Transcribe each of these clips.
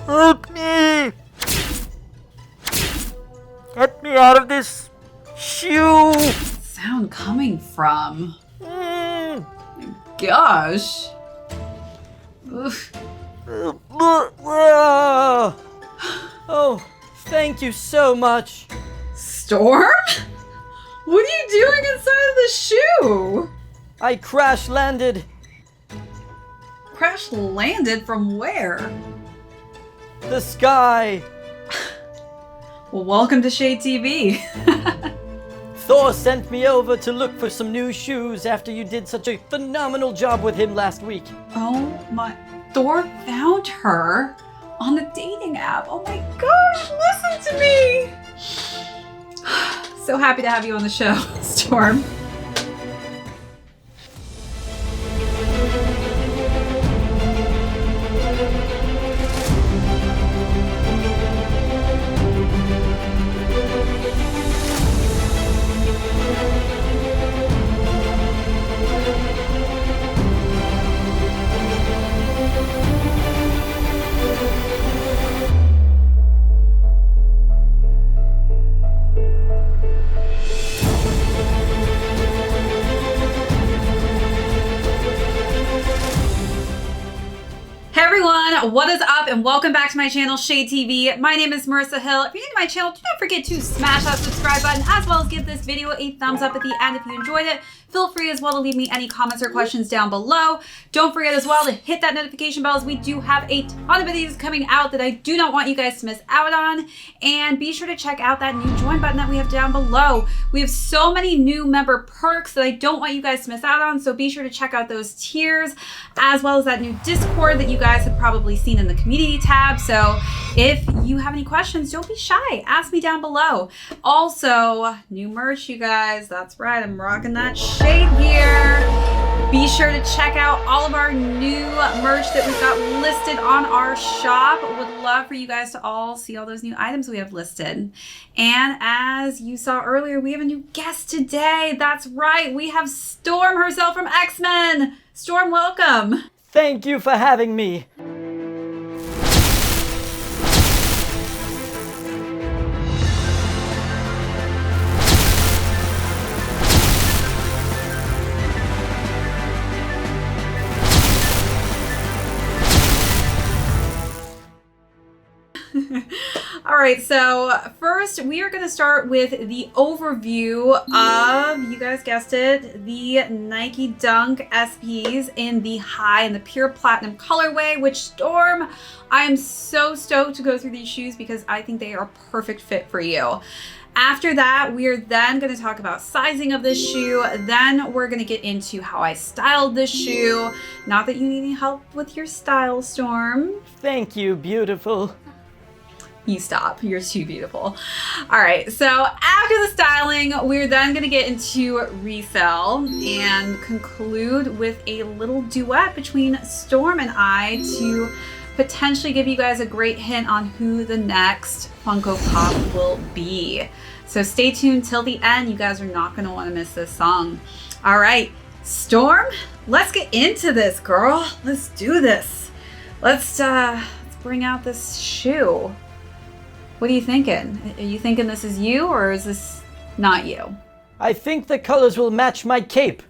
Help me! Get me out of this shoe! Sound coming from? Mm. Gosh. Oof. Oh, thank you so much. Storm? What are you doing inside of the shoe? I crash landed. Crash landed from where? The sky. Well, welcome to ShadeTV. Thor sent me over to look for some new shoes after you did such a phenomenal job with him last week. Oh my, Thor found her on the dating app. Oh my gosh, listen to me. So happy to have you on the show, Storm. What is up and welcome back to my channel ShadeTV. My name is Marissa Hill. If you're new to my channel, do not forget to smash that subscribe button as well as give this video a thumbs up at the end if you enjoyed it. Feel free as well to leave me any comments or questions down below. Don't forget as well to hit that notification bell as we do have a ton of videos coming out that I do not want you guys to miss out on. And be sure to check out that new join button that we have down below. We have so many new member perks that I don't want you guys to miss out on, so be sure to check out those tiers as well as that new Discord that you guys have probably seen in the community tab. So if you have any questions, don't be shy. Ask me down below. Also, new merch, you guys. That's right. I'm rocking that shade gear. Be sure to check out all of our new merch that we've got listed on our shop. Would love for you guys to all see all those new items we have listed. And as you saw earlier, we have a new guest today. That's right. We have Storm herself from X-Men. Storm, welcome. Thank you for having me. All right, so first we are going to start with the overview of, you guys guessed it, the Nike Dunk SPs in the high and the pure platinum colorway, which Storm, I am so stoked to go through these shoes because I think they are a perfect fit for you. After that, we are then going to talk about sizing of this shoe. Then we're going to get into how I styled this shoe. Not that you need any help with your style, Storm. Thank you, beautiful. You stop. You're too beautiful. All right. So after the styling, we're then going to get into resale and conclude with a little duet between Storm and I to potentially give you guys a great hint on who the next Funko Pop will be. So stay tuned till the end. You guys are not going to want to miss this song. All right, Storm, let's get into this, girl. Let's do this. Let's bring out this shoe. What are you thinking? Are you thinking this is you or is this not you? I think the colors will match my cape.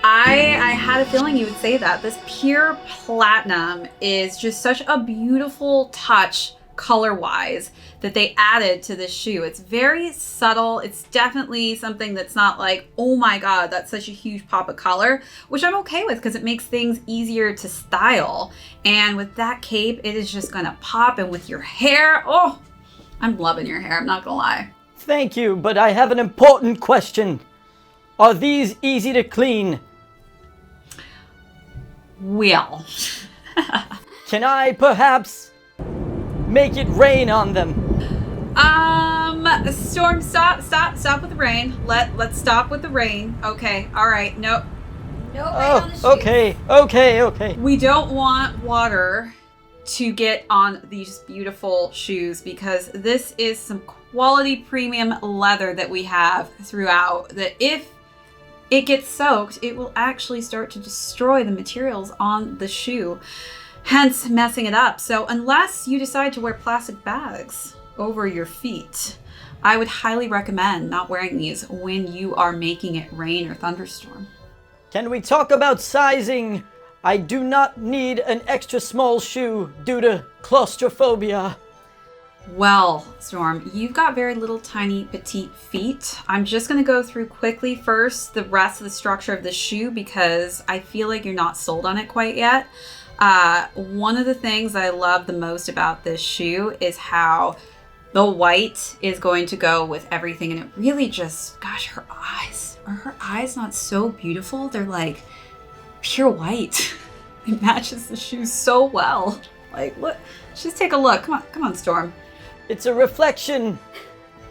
I had a feeling you would say that. This pure platinum is just such a beautiful touch color-wise that they added to this shoe. It's very subtle. It's definitely something that's not like, oh my God, that's such a huge pop of color, which I'm okay with because it makes things easier to style. And with that cape, it is just gonna pop. And with your hair, oh, I'm loving your hair, I'm not gonna lie. Thank you, but I have an important question. Are these easy to clean? Well. Can I perhaps make it rain on them? Storm, stop with the rain. Let's stop with the rain. Okay, all right, nope. No rain on the shoes. Okay. We don't want water to get on these beautiful shoes because this is some quality premium leather that we have throughout that if it gets soaked, it will actually start to destroy the materials on the shoe. hence messing it up. So unless you decide to wear plastic bags over your feet, I would highly recommend not wearing these when you are making it rain or thunderstorm. Can we talk about sizing? I do not need an extra small shoe due to claustrophobia. Well, Storm, you've got very little tiny petite feet. I'm just going to go through quickly first the rest of the structure of the shoe because I feel like you're not sold on it quite yet. One of the things I love the most about this shoe is how the white is going to go with everything, and it really just, gosh, her eyes. Are her eyes not so beautiful? They're like pure white. It matches the shoe so well. Like, look, just take a look. Come on, Storm. It's a reflection.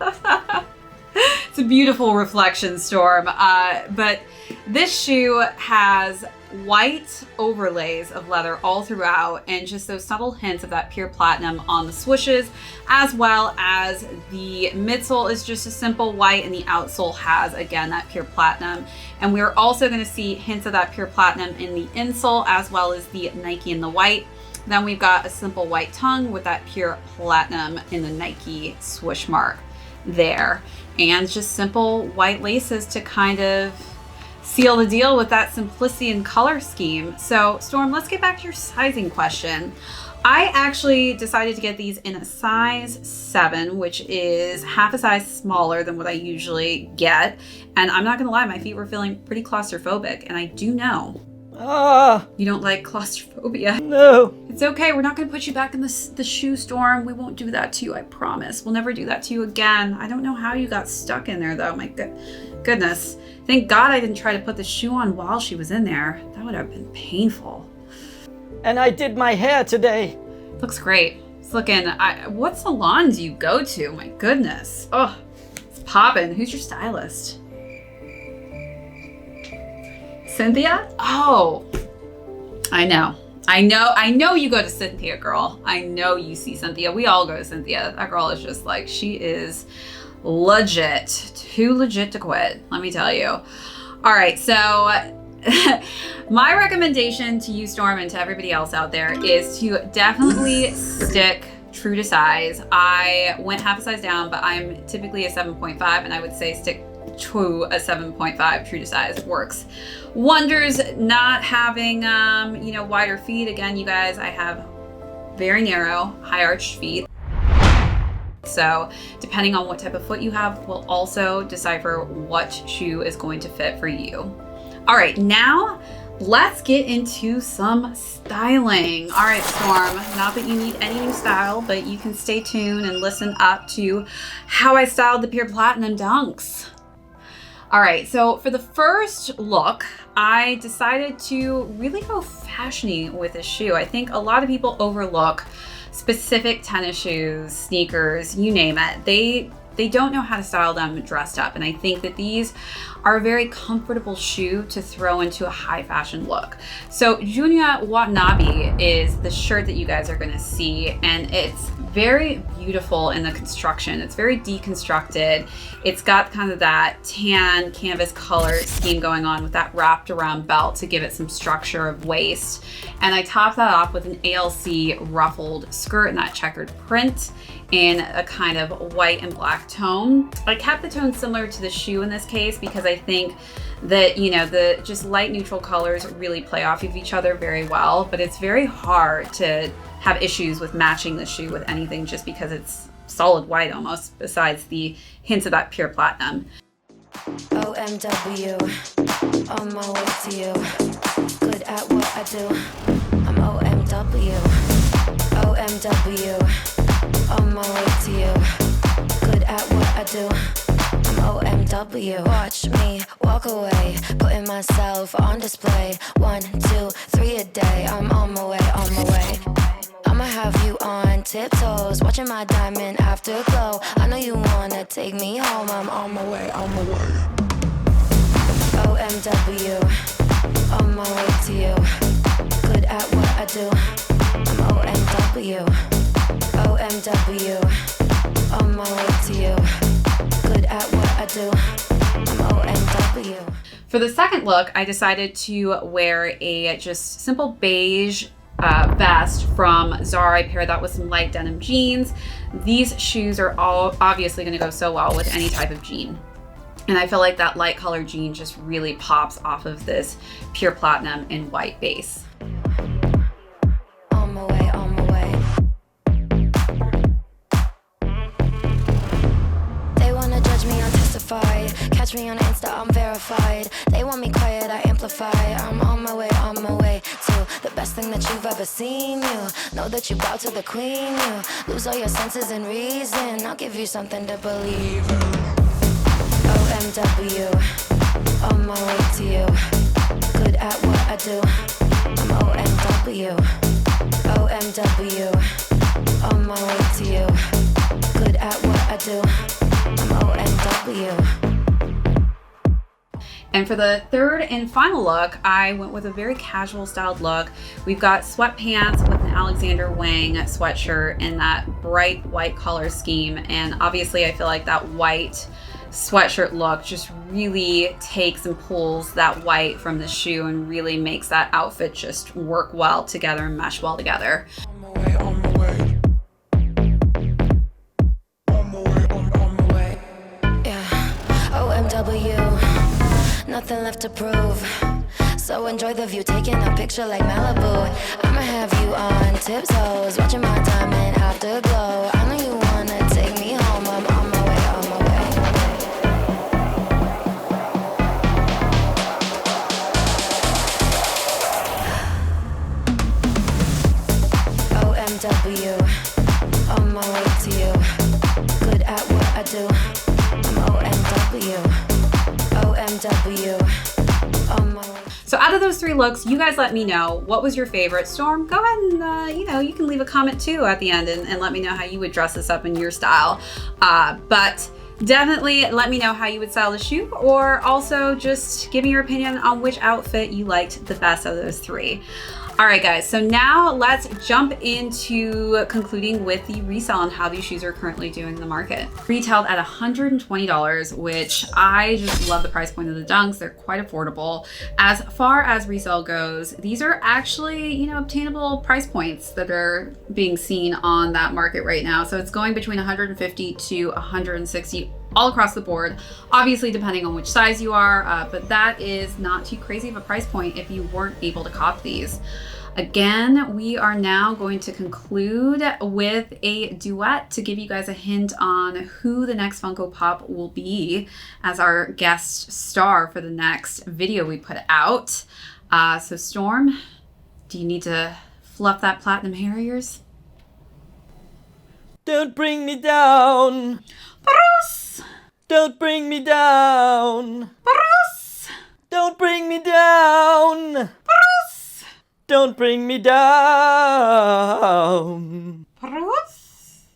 It's a beautiful reflection, Storm. But this shoe has white overlays of leather all throughout and just those subtle hints of that pure platinum on the swooshes, as well as the midsole is just a simple white and the outsole has, again, that pure platinum. And we're also going to see hints of that pure platinum in the insole as well as the Nike in the white. Then we've got a simple white tongue with that pure platinum in the Nike swoosh mark there. And just simple white laces to kind of seal the deal with that simplicity and color scheme. So Storm, let's get back to your sizing question. I actually decided to get these in a size 7, which is half a size smaller than what I usually get. And I'm not gonna lie, my feet were feeling pretty claustrophobic, and I do know you don't like claustrophobia. No. It's okay. We're not going to put you back in the shoe, Storm. We won't do that to you. I promise. We'll never do that to you again. I don't know how you got stuck in there, though. My goodness. Thank God I didn't try to put the shoe on while she was in there. That would have been painful. And I did my hair today. Looks great. It's looking... what salon do you go to? My goodness. Oh, it's popping. Who's your stylist? Cynthia? Oh, I know you go to Cynthia, girl. I know you see Cynthia. We all go to Cynthia. That girl is just like, she is legit. Too legit to quit, let me tell you. All right, so my recommendation to you, Storm, and to everybody else out there is to definitely stick true to size. I went half a size down, but I'm typically a 7.5, and I would say stick to a 7.5 true to size. It works wonders. Not having wider feet, again, you guys, I have very narrow high arched feet, so depending on what type of foot you have will also decipher what shoe is going to fit for you. All right, now let's get into some styling. All right, Storm, not that you need any new style, but you can stay tuned and listen up to how I styled the pure platinum dunks. All right, so for the first look, I decided to really go fashiony with this shoe. I think a lot of people overlook specific tennis shoes, sneakers, you name it. They don't know how to style them dressed up. And I think that these are a very comfortable shoe to throw into a high fashion look. So Junya Watanabe is the shirt that you guys are gonna see, and it's very beautiful in the construction. It's very deconstructed. It's got kind of that tan canvas color scheme going on with that wrapped around belt to give it some structure of waist. And I topped that off with an ALC ruffled skirt in that checkered print in a kind of white and black tone. I kept the tone similar to the shoe in this case because I think that, the just light neutral colors really play off of each other very well, but it's very hard to have issues with matching the shoe with anything just because it's solid white almost, besides the hints of that pure platinum. OMW, on my way to you, good at what I do, I'm OMW, OMW, on my way to you, good at what I do, I'm OMW. Watch me walk away, putting myself on display, 1, 2, 3 a day, I'm on my way, on my way. I'ma have you on tiptoes, watching my diamond afterglow. I know you wanna take me home, I'm on my way, on my way. OMW, on my way to you, good at what I do, I'm OMW, OMW, on my way to you, good at what I do, I'm OMW. For the second look, I decided to wear a just simple beige vest from Zara. I paired that with some light denim jeans. These shoes are all obviously going to go so well with any type of jean. And I feel like that light color jean just really pops off of this pure platinum and white base. On my way, on my way. They wanna judge me, unjustified. Catch me on Insta, I'm verified. They want me quiet, I amplify. I'm on my way to the best thing that you've ever seen. You know that you bow to the queen. You lose all your senses and reason. I'll give you something to believe in. OMW, on my way to you. Good at what I do. I'm OMW, OMW, on my way to you. Good at what I do. I'm OMW. And for the third and final look, I went with a very casual styled look. We've got sweatpants with an Alexander Wang sweatshirt and that bright white color scheme. And obviously I feel like that white sweatshirt look just really takes and pulls that white from the shoe and really makes that outfit just work well together and mesh well together. On my way, on my way. On my way, on my way. Yeah, OMW, nothing left to prove. So enjoy the view, taking a picture like Malibu. I'ma have you on tiptoes, watching my diamond afterglow. I know you wanna take me home, I'm on my way, on my way. OMW, on my way to you. Good at what I do. I'm OMW, OMW, on my way. So out of those three looks, you guys let me know what was your favorite. Storm, go ahead and, you can leave a comment too at the end and let me know how you would dress this up in your style. But definitely let me know how you would style the shoe, or also just give me your opinion on which outfit you liked the best of those three. All right, guys, so now let's jump into concluding with the resale and how these shoes are currently doing in the market. Retailed at $120, which I just love the price point of the dunks. They're quite affordable. As far as resale goes, these are actually, obtainable price points that are being seen on that market right now. So it's going between $150 to $160 all across the board, obviously depending on which size you are, but that is not too crazy of a price point if you weren't able to cop these. Again, we are now going to conclude with a duet to give you guys a hint on who the next Funko Pop will be as our guest star for the next video we put out. So Storm, do you need to fluff that platinum hair of yours? Don't bring me down. Bruce! Don't bring me down. Bruce! Don't bring me down. Bruce! Don't bring me down. Bruce!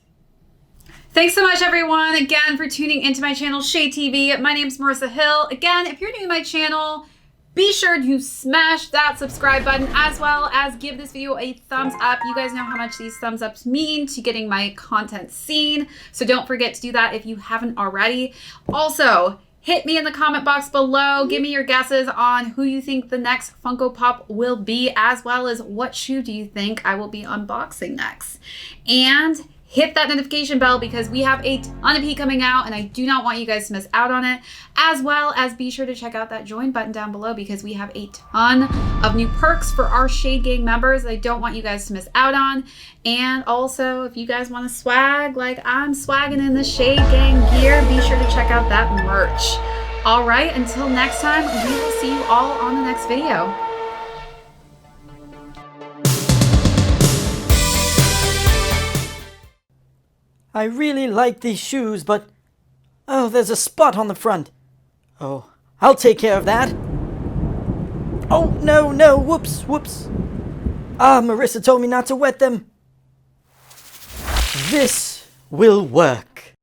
Thanks so much, everyone, again, for tuning into my channel, ShadeTV. My name's Marissa Hill. Again, if you're new to my channel, be sure to smash that subscribe button, as well as give this video a thumbs up. You guys know how much these thumbs ups mean to getting my content seen, so don't forget to do that if you haven't already. Also, hit me in the comment box below. Give me your guesses on who you think the next Funko Pop will be, as well as what shoe do you think I will be unboxing next. And hit that notification bell because we have a ton of heat coming out and I do not want you guys to miss out on it, as well as be sure to check out that join button down below because we have a ton of new perks for our Shade Gang members that I don't want you guys to miss out on. And also, if you guys want to swag like I'm swagging in the Shade Gang gear, be sure to check out that merch. All right, until next time, we will see you all on the next video. I really like these shoes, but... oh, there's a spot on the front. Oh, I'll take care of that. Oh, no, whoops. Marissa told me not to wet them. This will work.